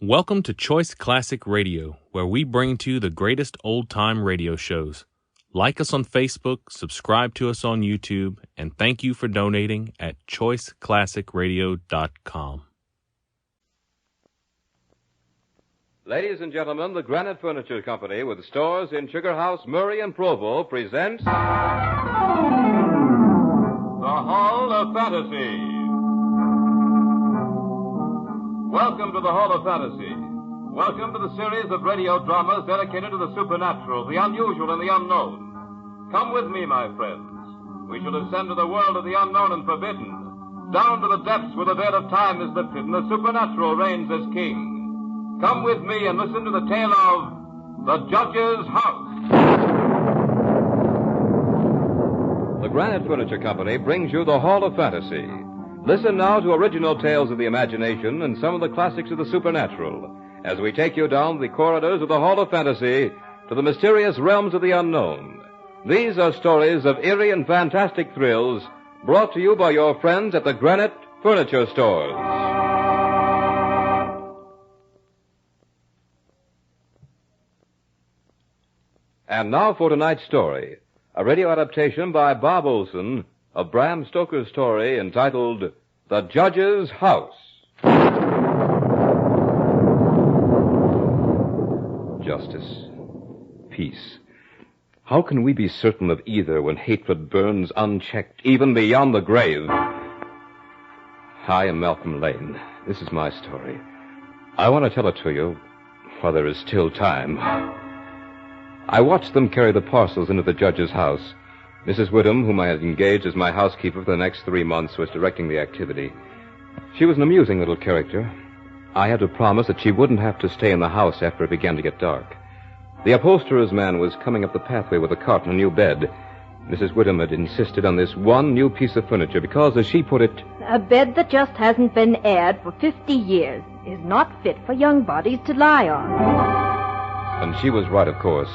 Welcome to Choice Classic Radio, where we bring to you the greatest old-time radio shows. Like us on Facebook, subscribe to us on YouTube, and thank you for donating at choiceclassicradio.com. Ladies and gentlemen, the Granite Furniture Company, with stores in Sugar House, Murray, and Provo, presents The Hall of Fantasy. Welcome to the Hall of Fantasy. Welcome to the series of radio dramas dedicated to the supernatural, the unusual, and the unknown. Come with me, my friends. We shall descend to the world of the unknown and forbidden, down to the depths where the veil of time is lifted and the supernatural reigns as king. Come with me and listen to the tale of The Judge's House. The Granite Furniture Company brings you the Hall of Fantasy. Listen now to original tales of the imagination and some of the classics of the supernatural as we take you down the corridors of the Hall of Fantasy to the mysterious realms of the unknown. These are stories of eerie and fantastic thrills brought to you by your friends at the Granite Furniture Stores. And now for tonight's story, a radio adaptation by Bob Olson of Bram Stoker's story entitled The Judge's House. Justice. Peace. How can we be certain of either when hatred burns unchecked, even beyond the grave? I am Malcolm Lane. This is my story. I want to tell it to you while there is still time. I watched them carry the parcels into the judge's house. Mrs. Whittam, whom I had engaged as my housekeeper for the next 3 months, was directing the activity. She was an amusing little character. I had to promise that she wouldn't have to stay in the house after it began to get dark. The upholsterer's man was coming up the pathway with a cart and a new bed. Mrs. Whittam had insisted on this one new piece of furniture because, as she put it, a bed that just hasn't been aired for 50 years is not fit for young bodies to lie on. And she was right, of course.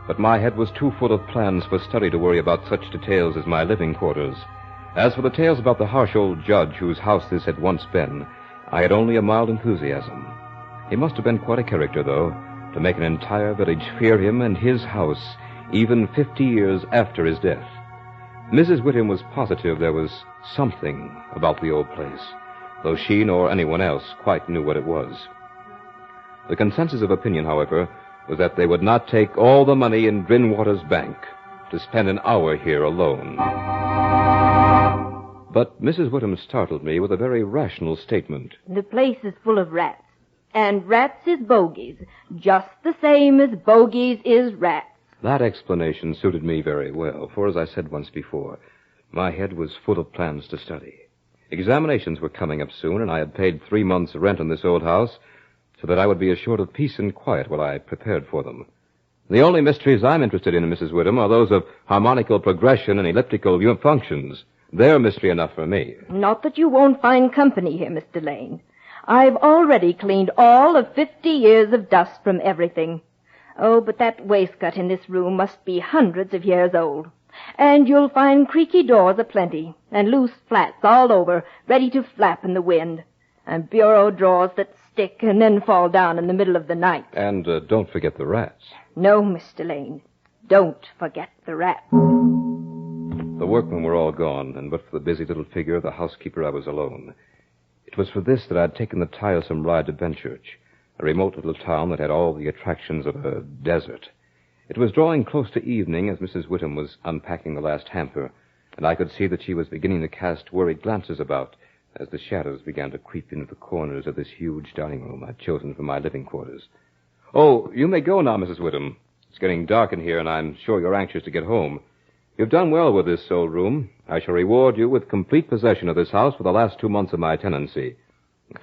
But my head was too full of plans for study to worry about such details as my living quarters. As for the tales about the harsh old judge whose house this had once been, I had only a mild enthusiasm. He must have been quite a character, though, to make an entire village fear him and his house, even 50 years after his death. Mrs. Whittam was positive there was something about the old place, though she nor anyone else quite knew what it was. The consensus of opinion, however, was that they would not take all the money in Drinwater's bank to spend an hour here alone. But Mrs. Whittam startled me with a very rational statement. The place is full of rats, and rats is bogies, just the same as bogies is rats. That explanation suited me very well, for as I said once before, my head was full of plans to study. Examinations were coming up soon, and I had paid 3 months' rent in this old house, so that I would be assured of peace and quiet while I prepared for them. The only mysteries I'm interested in, Mrs. Whittam, are those of harmonical progression and elliptical functions. They're mystery enough for me. Not that you won't find company here, Mr. Lane. I've already cleaned all of 50 years of dust from everything. Oh, but that waistcoat in this room must be hundreds of years old. And you'll find creaky doors aplenty, and loose flats all over, ready to flap in the wind, and bureau drawers that stick and then fall down in the middle of the night. And don't forget the rats. No, Mr. Lane. Don't forget the rats. The workmen were all gone, and but for the busy little figure of the housekeeper, I was alone. It was for this that I had taken the tiresome ride to Benchurch, a remote little town that had all the attractions of a desert. It was drawing close to evening as Mrs. Whittam was unpacking the last hamper, and I could see that she was beginning to cast worried glances about as the shadows began to creep into the corners of this huge dining room I'd chosen for my living quarters. Oh, you may go now, Mrs. Whittam. It's getting dark in here, and I'm sure you're anxious to get home. You've done well with this old room. I shall reward you with complete possession of this house for the last 2 months of my tenancy.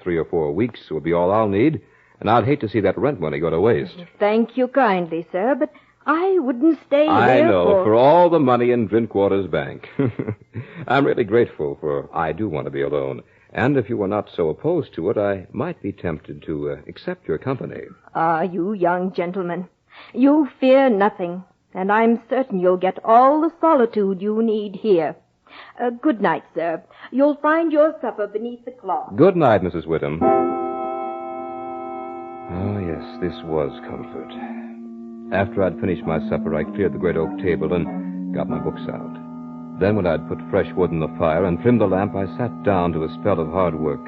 3 or 4 weeks will be all I'll need, and I'd hate to see that rent money go to waste. Thank you kindly, sir, but I wouldn't stay there I know, for all the money in Drinkwater's bank. I'm really grateful, for I do want to be alone. And if you were not so opposed to it, I might be tempted to accept your company. Ah, you young gentlemen. You fear nothing, and I'm certain you'll get all the solitude you need here. Good night, sir. You'll find your supper beneath the cloth. Good night, Mrs. Whittam. yes, this was comfort. After I'd finished my supper, I cleared the great oak table and got my books out. Then when I'd put fresh wood in the fire and trimmed the lamp, I sat down to a spell of hard work.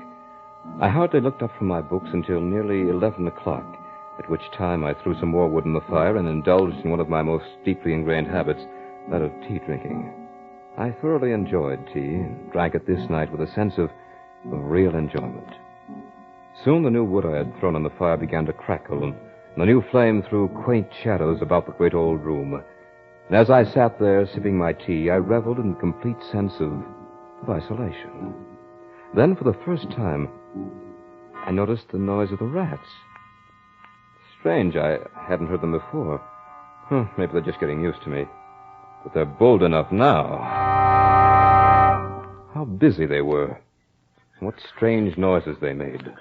I hardly looked up from my books until nearly 11 o'clock, at which time I threw some more wood in the fire and indulged in one of my most deeply ingrained habits, that of tea drinking. I thoroughly enjoyed tea and drank it this night with a sense of real enjoyment. Soon the new wood I had thrown on the fire began to crackle, and the new flame threw quaint shadows about the great old room. And as I sat there sipping my tea, I reveled in a complete sense of isolation. Then, for the first time, I noticed the noise of the rats. Strange, I hadn't heard them before. Maybe they're just getting used to me. But they're bold enough now. How busy they were. What strange noises they made.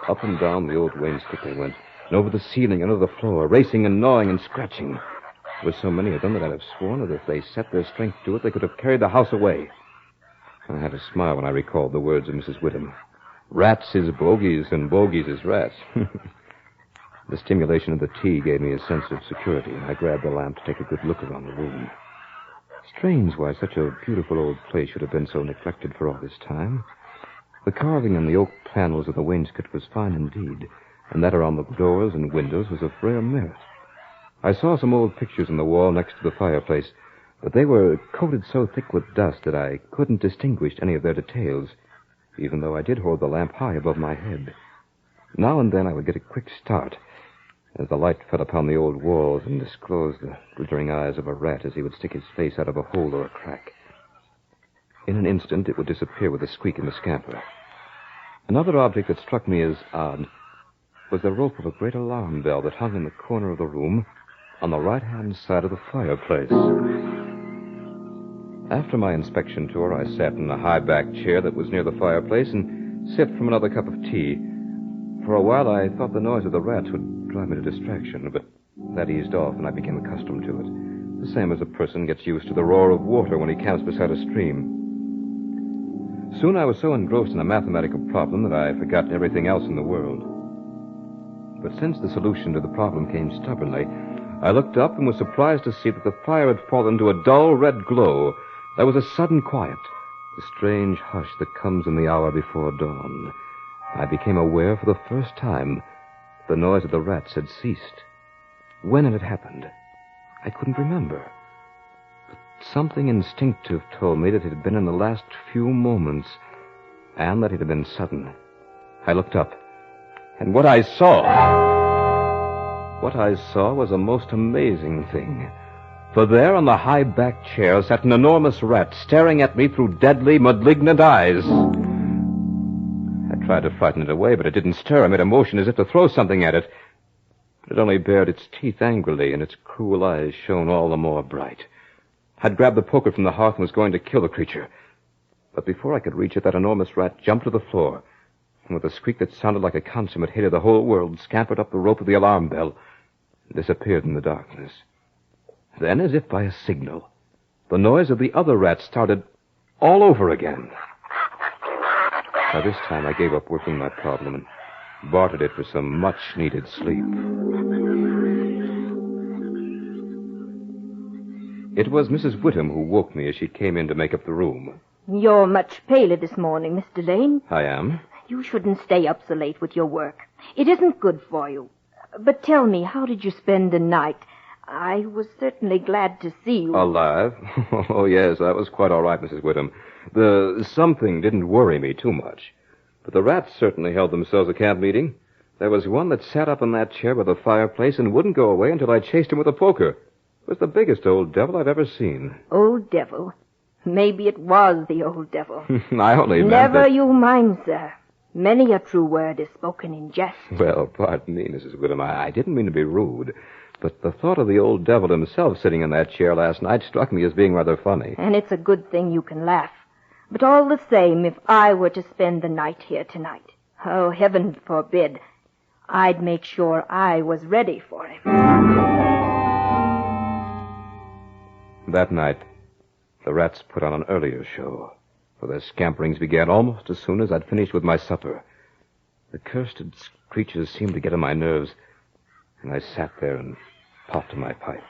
Up and down the old wainscot they went, and over the ceiling and under the floor, racing and gnawing and scratching. There were so many of them that I'd have sworn that if they set their strength to it, they could have carried the house away. I had a smile when I recalled the words of Mrs. Whittam. Rats is bogies, and bogies is rats. The stimulation of the tea gave me a sense of security, and I grabbed the lamp to take a good look around the room. Strange why such a beautiful old place should have been so neglected for all this time. The carving on the oak panels of the wainscot was fine indeed, and that around the doors and windows was of rare merit. I saw some old pictures on the wall next to the fireplace, but they were coated so thick with dust that I couldn't distinguish any of their details, even though I did hold the lamp high above my head. Now and then I would get a quick start as the light fell upon the old walls and disclosed the glittering eyes of a rat as he would stick his face out of a hole or a crack. In an instant, it would disappear with a squeak and a scamper. Another object that struck me as odd was the rope of a great alarm bell that hung in the corner of the room on the right-hand side of the fireplace. After my inspection tour, I sat in a high-backed chair that was near the fireplace and sipped from another cup of tea. For a while, I thought the noise of the rats would drive me to distraction, but that eased off and I became accustomed to it, the same as a person gets used to the roar of water when he camps beside a stream. Soon I was so engrossed in a mathematical problem that I forgot everything else in the world. But since the solution to the problem came stubbornly, I looked up and was surprised to see that the fire had fallen to a dull red glow. There was a sudden quiet, the strange hush that comes in the hour before dawn. I became aware for the first time the noise of the rats had ceased. When it had happened, I couldn't remember. But something instinctive told me that it had been in the last few moments, and that it had been sudden. I looked up, and what I saw was a most amazing thing. For there on the high-backed chair sat an enormous rat staring at me through deadly, malignant eyes. I tried to frighten it away, but it didn't stir. I made a motion as if to throw something at it. But it only bared its teeth angrily, and its cruel eyes shone all the more bright. I'd grabbed the poker from the hearth and was going to kill the creature. But before I could reach it, that enormous rat jumped to the floor, and with a squeak that sounded like a consummate hit of the whole world, scampered up the rope of the alarm bell and disappeared in the darkness. Then, as if by a signal, the noise of the other rats started all over again. By this time, I gave up working my problem and bartered it for some much-needed sleep. It was Mrs. Whittam who woke me as she came in to make up the room. You're much paler this morning, Mr. Lane. I am? You shouldn't stay up so late with your work. It isn't good for you. But tell me, how did you spend the night? I was certainly glad to see you. Alive? Oh, yes, that was quite all right, Mrs. Whittam. The something didn't worry me too much. But the rats certainly held themselves a camp meeting. There was one that sat up in that chair by the fireplace and wouldn't go away until I chased him with a poker. It was the biggest old devil I've ever seen. Old devil? Maybe it was the old devil. I only meant Never that... you mind, sir. Many a true word is spoken in jest. Well, pardon me, Mrs. Whittam. I didn't mean to be rude. But the thought of the old devil himself sitting in that chair last night struck me as being rather funny. And it's a good thing you can laugh. But all the same, if I were to spend the night here tonight, oh, heaven forbid, I'd make sure I was ready for him. That night, the rats put on an earlier show, for their scamperings began almost as soon as I'd finished with my supper. The cursed creatures seemed to get on my nerves, and I sat there and puffed to my pipe.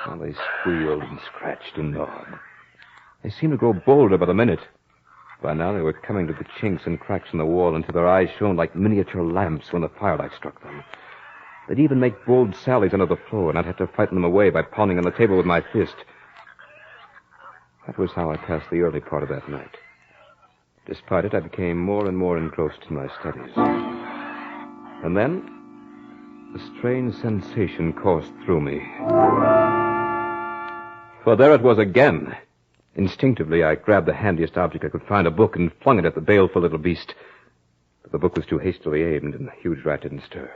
Well, they squealed and scratched and gnawed. They seemed to grow bolder by the minute. By now they were coming to the chinks and cracks in the wall until their eyes shone like miniature lamps when the firelight struck them. They'd even make bold sallies under the floor, and I'd have to frighten them away by pounding on the table with my fist. That was how I passed the early part of that night. Despite it, I became more and more engrossed in my studies. And then, a strange sensation coursed through me. For there it was again. Instinctively, I grabbed the handiest object I could find, a book, and flung it at the baleful little beast. But the book was too hastily aimed, and the huge rat didn't stir.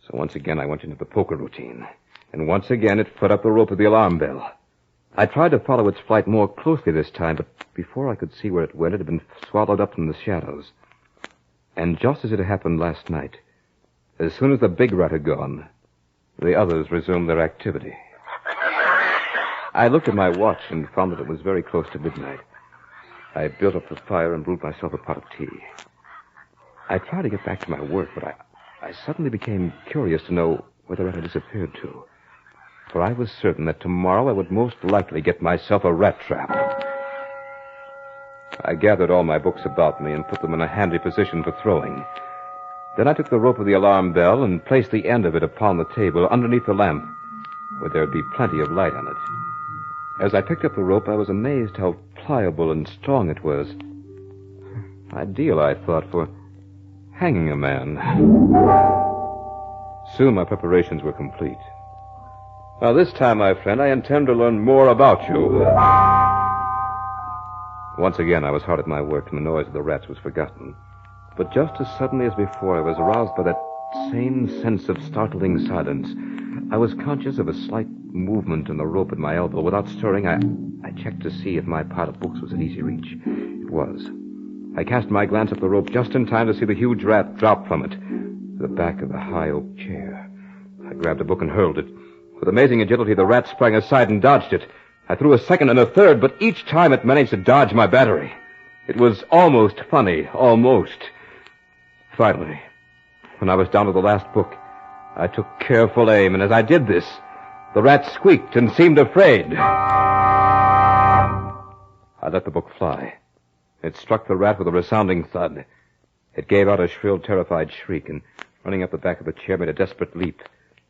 So once again, I went into the poker routine. And once again, it put up the rope of the alarm bell. I tried to follow its flight more closely this time, but before I could see where it went, it had been swallowed up in the shadows. And just as it had happened last night, as soon as the big rat had gone, the others resumed their activity. I looked at my watch and found that it was very close to midnight. I built up the fire and brewed myself a pot of tea. I tried to get back to my work, but I suddenly became curious to know where the rat had disappeared to. For I was certain that tomorrow I would most likely get myself a rat trap. I gathered all my books about me and put them in a handy position for throwing. Then I took the rope of the alarm bell and placed the end of it upon the table underneath the lamp, where there would be plenty of light on it. As I picked up the rope, I was amazed how pliable and strong it was. Ideal, I thought, for hanging a man. Soon my preparations were complete. Now, this time, my friend, I intend to learn more about you. Once again, I was hard at my work, and the noise of the rats was forgotten. But just as suddenly as before, I was aroused by that same sense of startling silence. I was conscious of a slight movement in the rope at my elbow. Without stirring, I checked to see if my pile of books was at easy reach. It was. I cast my glance up the rope just in time to see the huge rat drop from it to the back of the high oak chair. I grabbed a book and hurled it. With amazing agility, the rat sprang aside and dodged it. I threw a second and a third, but each time it managed to dodge my battery. It was almost funny, almost. Finally, when I was down to the last book, I took careful aim, and as I did this, the rat squeaked and seemed afraid. I let the book fly. It struck the rat with a resounding thud. It gave out a shrill, terrified shriek, and running up the back of the chair, made a desperate leap,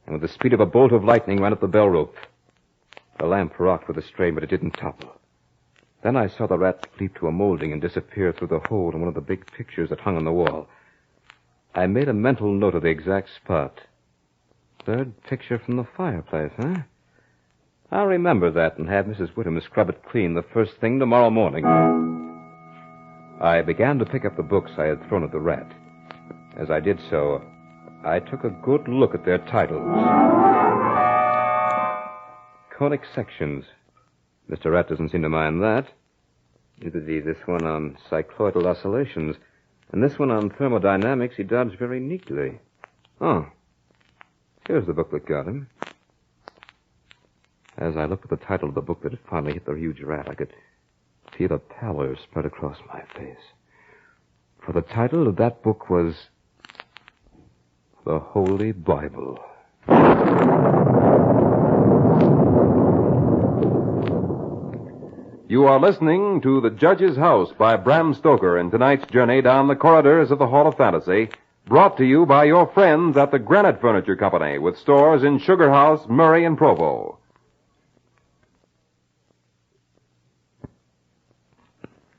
and with the speed of a bolt of lightning ran up the bell rope. The lamp rocked with a strain, but it didn't topple. Then I saw the rat leap to a molding and disappear through the hole in one of the big pictures that hung on the wall. I made a mental note of the exact spot. Third picture from the fireplace, huh? I'll remember that and have Mrs. Whittem scrub it clean the first thing tomorrow morning. I began to pick up the books I had thrown at the rat. As I did so, I took a good look at their titles. Conic sections. Mr. Rat doesn't seem to mind that. Neither did this one on cycloidal oscillations. And this one on thermodynamics he dodged very neatly. Oh. Here's the book that got him. As I looked at the title of the book that had finally hit the huge rat, I could feel a pallor spread across my face. For the title of that book was The Holy Bible. You are listening to The Judge's House by Bram Stoker in tonight's journey down the corridors of the Hall of Fantasy, brought to you by your friends at the Granite Furniture Company with stores in Sugar House, Murray, and Provo.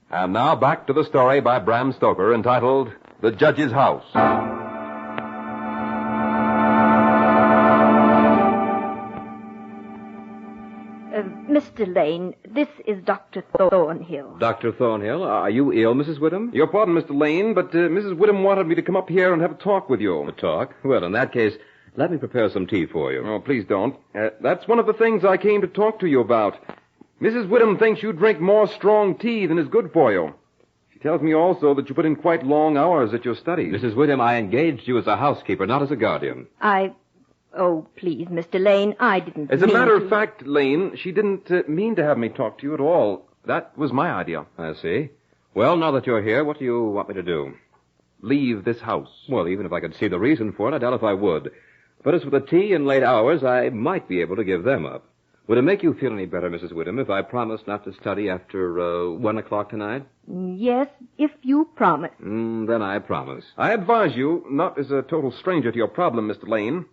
And now back to the story by Bram Stoker entitled The Judge's House. Mr. Lane, this is Dr. Thornhill. Dr. Thornhill, are you ill, Mrs. Whittem? Your pardon, Mr. Lane, but Mrs. Whittem wanted me to come up here and have a talk with you. A talk? Well, in that case, let me prepare some tea for you. Oh, please don't. That's one of the things I came to talk to you about. Mrs. Whittem thinks you drink more strong tea than is good for you. She tells me also that you put in quite long hours at your studies. Mrs. Whittem, I engaged you as a housekeeper, not as a guardian. Oh, please, Mr. Lane, I didn't As a mean matter to... of fact, Lane, she didn't mean to have me talk to you at all. That was my idea. I see. Well, now that you're here, what do you want me to do? leave this house. Well, even if I could see the reason for it, I doubt if I would. But as for the tea and late hours, I might be able to give them up. Would it make you feel any better, Mrs. Whittam, if I promised not to study after 1 o'clock tonight? Yes, if you promise. Then I promise. I advise you, not as a total stranger to your problem, Mr. Lane.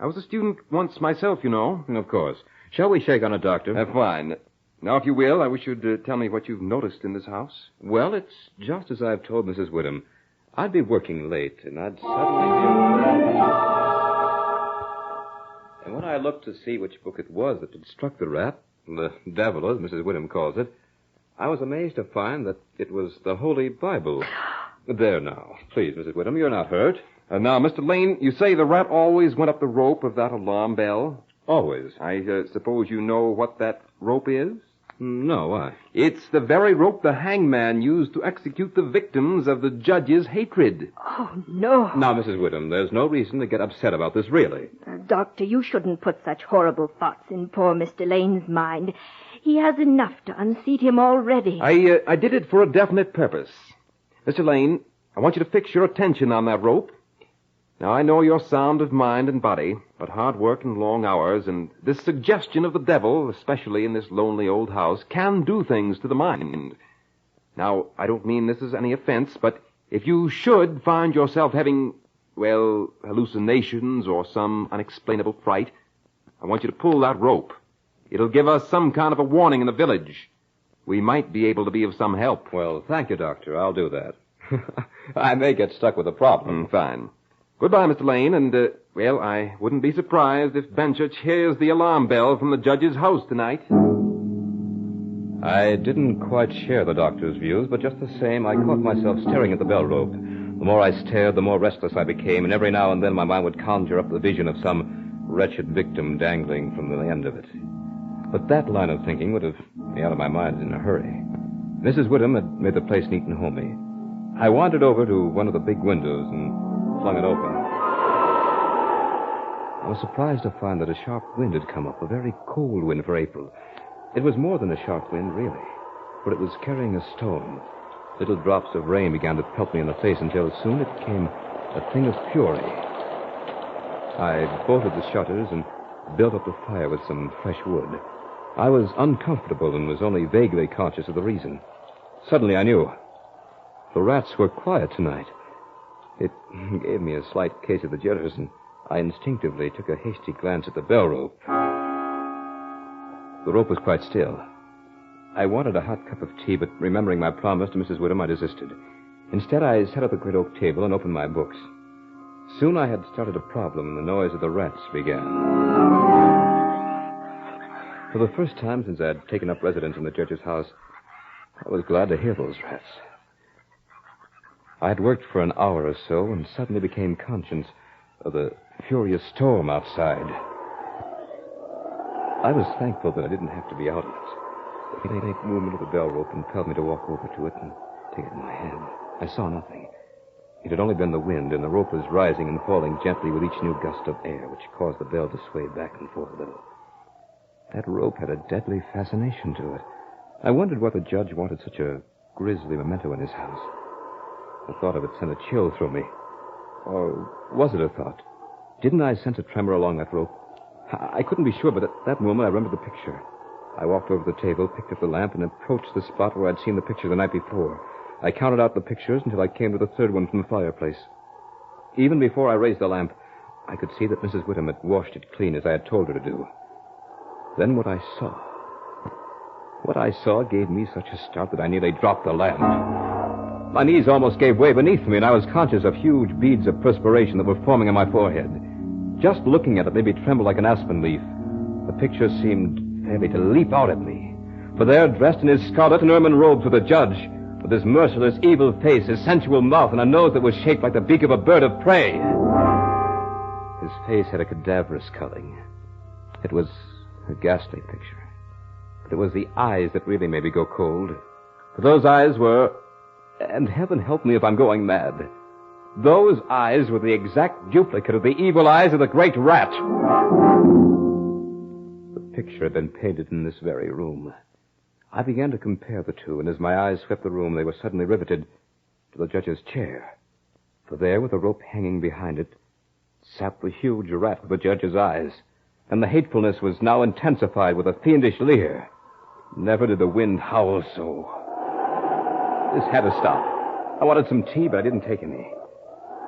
I was a student once myself, you know. Of course. Shall we shake on it, Doctor? Fine. Now, if you will, I wish you'd tell me what you've noticed in this house. Well, it's just as I've told Mrs. Whittam. I'd be working late, and I'd suddenly be... And when I looked to see which book it was that had struck the rat, the devil, as Mrs. Whittam calls it, I was amazed to find that it was the Holy Bible. There now. Please, Mrs. Whittam, you're not hurt. Now, Mr. Lane, you say the rat always went up the rope of that alarm bell? Always. I suppose you know what that rope is? No, why? It's the very rope the hangman used to execute the victims of the judge's hatred. Oh, no. Now, Mrs. Whittam, there's no reason to get upset about this, really. Doctor, you shouldn't put such horrible thoughts in poor Mr. Lane's mind. He has enough to unseat him already. I did it for a definite purpose. Mr. Lane, I want you to fix your attention on that rope. Now, I know you're sound of mind and body, but hard work and long hours and this suggestion of the devil, especially in this lonely old house, can do things to the mind. Now, I don't mean this as any offense, but if you should find yourself having, well, hallucinations or some unexplainable fright, I want you to pull that rope. It'll give us some kind of a warning in the village. We might be able to be of some help. Well, thank you, Doctor. I'll do that. I may get stuck with a problem. Fine. Goodbye, Mr. Lane, and, well, I wouldn't be surprised if Benchurch hears the alarm bell from the judge's house tonight. I didn't quite share the doctor's views, but just the same, I caught myself staring at the bell rope. The more I stared, the more restless I became, and every now and then my mind would conjure up the vision of some wretched victim dangling from the end of it. But that line of thinking would have me out of my mind in a hurry. Mrs. Whittam had made the place neat and homey. I wandered over to one of the big windows and flung it open. I was surprised to find that a sharp wind had come up, a very cold wind for April. It was more than a sharp wind, really, for it was carrying a storm. Little drops of rain began to pelt me in the face until soon it became a thing of fury. I bolted the shutters and built up the fire with some fresh wood. I was uncomfortable and was only vaguely conscious of the reason. Suddenly I knew. The rats were quiet tonight. It gave me a slight case of the jitters, and I instinctively took a hasty glance at the bell rope. The rope was quite still. I wanted a hot cup of tea, but remembering my promise to Mrs. Whittam, I desisted. Instead, I sat at the great oak table and opened my books. Soon I had started a problem, and the noise of the rats began. For the first time since I had taken up residence in the judge's house, I was glad to hear those rats. I had worked for an hour or so and suddenly became conscious of the furious storm outside. I was thankful that I didn't have to be out of it. The faint movement of the bell rope impelled me to walk over to it and take it in my hand. I saw nothing. It had only been the wind, and the rope was rising and falling gently with each new gust of air, which caused the bell to sway back and forth a little. That rope had a deadly fascination to it. I wondered why the judge wanted such a grisly memento in his house. The thought of it sent a chill through me. Or was it a thought? Didn't I sense a tremor along that rope? I couldn't be sure, but at that moment I remembered the picture. I walked over to the table, picked up the lamp, and approached the spot where I'd seen the picture the night before. I counted out the pictures until I came to the third one from the fireplace. Even before I raised the lamp, I could see that Mrs. Whittam had washed it clean as I had told her to do. Then what I saw gave me such a start that I nearly dropped the lamp. My knees almost gave way beneath me, and I was conscious of huge beads of perspiration that were forming on my forehead. Just looking at it made me tremble like an aspen leaf. The picture seemed fairly to leap out at me. For there, dressed in his scarlet and ermine robes, was the judge, with his merciless, evil face, his sensual mouth, and a nose that was shaped like the beak of a bird of prey. His face had a cadaverous coloring. It was a ghastly picture. But it was the eyes that really made me go cold. For those eyes were... And heaven help me if I'm going mad. Those eyes were the exact duplicate of the evil eyes of the great rat. The picture had been painted in this very room. I began to compare the two, and as my eyes swept the room, they were suddenly riveted to the judge's chair. For there, with the rope hanging behind it, sat the huge rat with the judge's eyes, and the hatefulness was now intensified with a fiendish leer. Never did the wind howl so. This had to stop. I wanted some tea, but I didn't take any.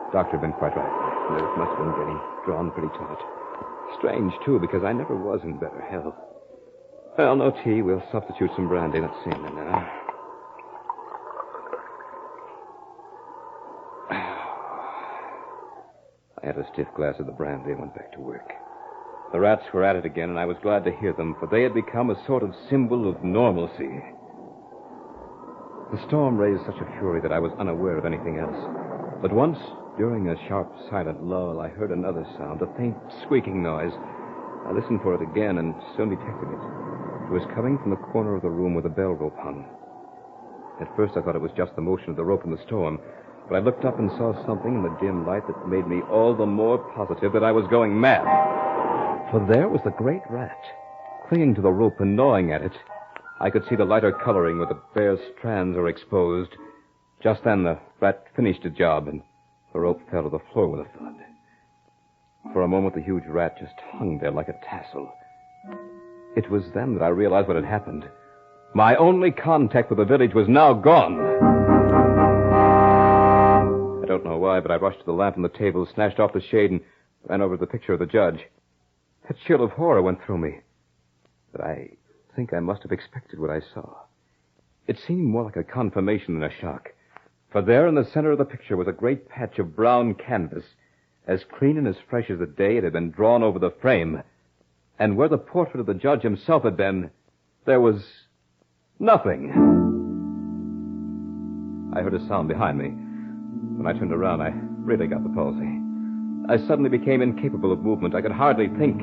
The doctor had been quite right. The nerves must have been getting drawn pretty taut. Strange, too, because I never was in better health. Well, no tea. We'll substitute some brandy. Let's see now. I had a stiff glass of the brandy and went back to work. The rats were at it again, and I was glad to hear them, for they had become a sort of symbol of normalcy. The storm raised such a fury that I was unaware of anything else. But once, during a sharp, silent lull, I heard another sound, a faint squeaking noise. I listened for it again and soon detected it. It was coming from the corner of the room where the bell rope hung. At first I thought it was just the motion of the rope in the storm, but I looked up and saw something in the dim light that made me all the more positive that I was going mad. For there was the great rat, clinging to the rope and gnawing at it. I could see the lighter coloring where the bare strands were exposed. Just then the rat finished its job, and the rope fell to the floor with a thud. For a moment, the huge rat just hung there like a tassel. It was then that I realized what had happened. My only contact with the village was now gone. I don't know why, but I rushed to the lamp on the table, snatched off the shade, and ran over to the picture of the judge. A chill of horror went through me. But I think I must have expected what I saw. It seemed more like a confirmation than a shock. For there in the center of the picture was a great patch of brown canvas, as clean and as fresh as the day it had been drawn over the frame. And where the portrait of the judge himself had been, there was nothing. I heard a sound behind me. When I turned around, I really got the palsy. I suddenly became incapable of movement. I could hardly think.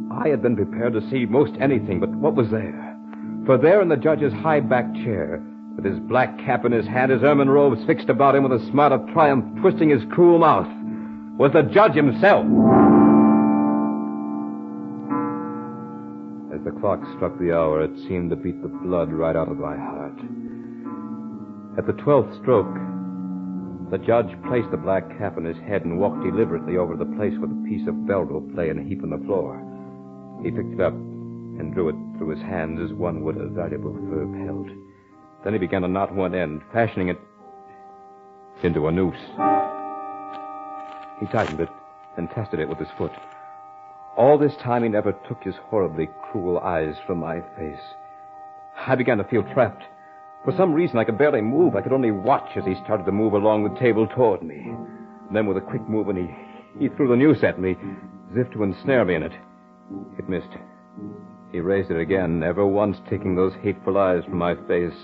I had been prepared to see most anything, but what was there? For there in the judge's high-backed chair, with his black cap in his hand, his ermine robes fixed about him with a smile of triumph twisting his cruel mouth, was the judge himself. As the clock struck the hour, it seemed to beat the blood right out of my heart. At the 12th stroke, the judge placed the black cap on his head and walked deliberately over to the place where the piece of bell rope lay in a heap on the floor. He picked it up and drew it through his hands as one would a valuable fur pelt. Then he began to knot one end, fashioning it into a noose. He tightened it and tested it with his foot. All this time he never took his horribly cruel eyes from my face. I began to feel trapped. For some reason, I could barely move. I could only watch as he started to move along the table toward me. Then with a quick movement, he threw the noose at me, as if to ensnare me in it. It missed. He raised it again, never once taking those hateful eyes from my face.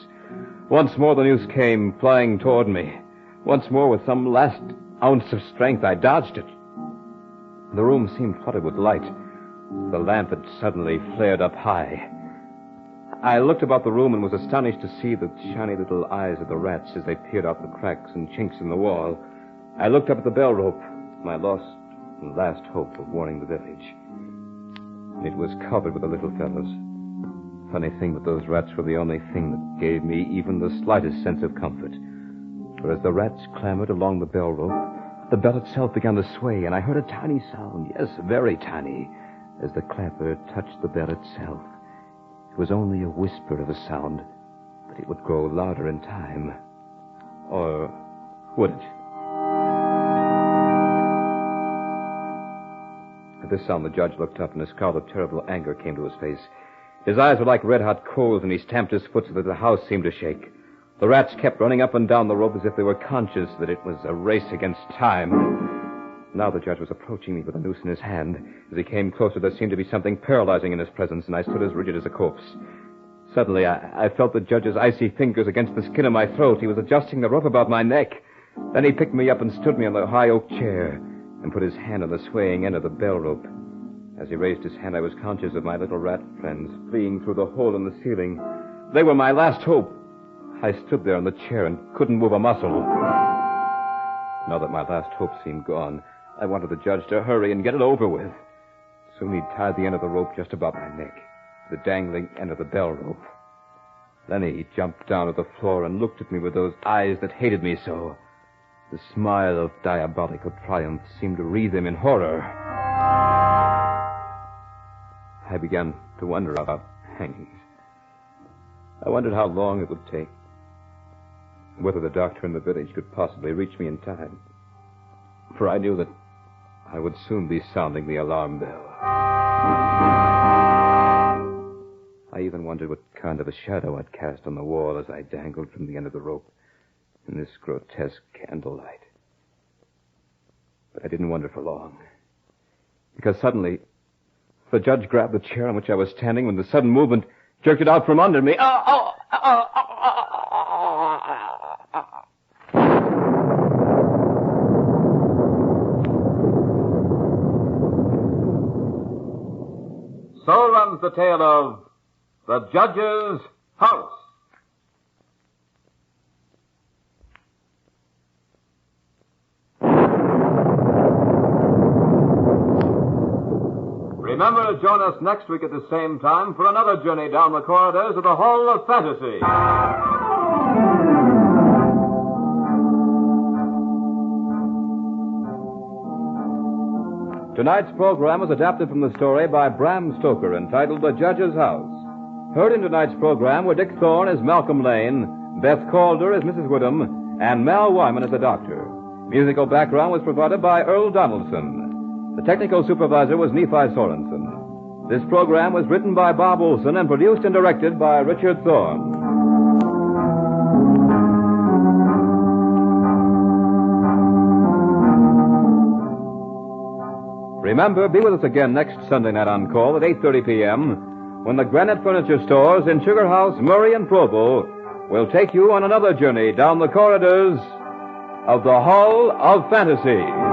Once more the noose came, flying toward me. Once more, with some last ounce of strength, I dodged it. The room seemed flooded with light. The lamp had suddenly flared up high. I looked about the room and was astonished to see the shiny little eyes of the rats as they peered out the cracks and chinks in the wall. I looked up at the bell rope, my lost and last hope of warning the village. It was covered with the little fellows. Funny thing, but those rats were the only thing that gave me even the slightest sense of comfort. For as the rats clambered along the bell rope, the bell itself began to sway, and I heard a tiny sound, yes, very tiny, as the clapper touched the bell itself. It was only a whisper of a sound, but it would grow louder in time. Or would it? At this sound, the judge looked up, and a scowl of terrible anger came to his face. His eyes were like red-hot coals, and he stamped his foot so that the house seemed to shake. The rats kept running up and down the rope as if they were conscious that it was a race against time. Now the judge was approaching me with a noose in his hand. As he came closer, there seemed to be something paralyzing in his presence, and I stood as rigid as a corpse. Suddenly, I felt the judge's icy fingers against the skin of my throat. He was adjusting the rope about my neck. Then he picked me up and stood me on the high oak chair and put his hand on the swaying end of the bell rope. As he raised his hand, I was conscious of my little rat friends fleeing through the hole in the ceiling. They were my last hope. I stood there in the chair and couldn't move a muscle. Now that my last hope seemed gone, I wanted the judge to hurry and get it over with. Soon he'd tied the end of the rope just about my neck, the dangling end of the bell rope. Then he jumped down to the floor and looked at me with those eyes that hated me so. The smile of diabolical triumph seemed to wreathe him in horror. I began to wonder about hangings. I wondered how long it would take, whether the doctor in the village could possibly reach me in time. For I knew that I would soon be sounding the alarm bell. I even wondered what kind of a shadow I'd cast on the wall as I dangled from the end of the rope in this grotesque candlelight. But I didn't wonder for long, because suddenly the judge grabbed the chair on which I was standing with a sudden movement, jerked it out from under me. So runs the tale of The Judge's House. Remember to join us next week at the same time for another journey down the corridors of the Hall of Fantasy. Tonight's program was adapted from the story by Bram Stoker entitled The Judge's House. Heard in tonight's program were Dick Thorne as Malcolm Lane, Beth Calder as Mrs. Woodham, and Mel Wyman as the doctor. Musical background was provided by Earl Donaldson. The technical supervisor was Nephi Sorensen. This program was written by Bob Olson and produced and directed by Richard Thorne. Remember, be with us again next Sunday night on call at 8:30 p.m. when the Granite Furniture Stores in Sugar House, Murray, and Provo will take you on another journey down the corridors of the Hall of Fantasy.